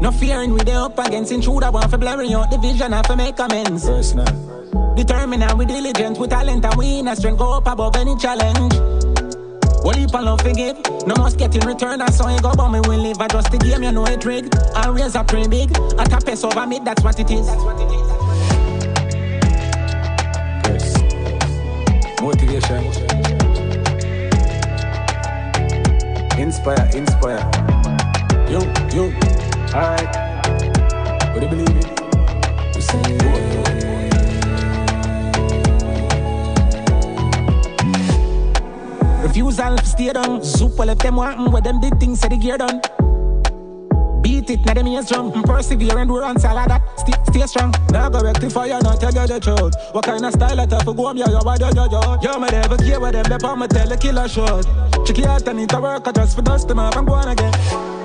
No fearing we dey up against intruder, want for blurring out the vision and for make amends. Personal. Determined and we diligent, with talent and we in a strength, go up above any challenge. One heap and love forgive, no must get in return, and so you go but me will live. I just the game, you know it rig. Always a pretty big, at a pace over me, that's what it is. Yes. Motivation. Inspire. You. Alright. What do you believe in? You say refusal stay down. Super left them wanting where them did things, say the gear done. Beat it, now them ears drum. Persevere, endurance, all of that. Stay strong. Now go rectify you, not tell you the truth. What kind of style I have to go on, yo. Yo, me never care what them, they palm, me tell the killer short. Check it out, I need to work, I just for dust them up, I'm going again.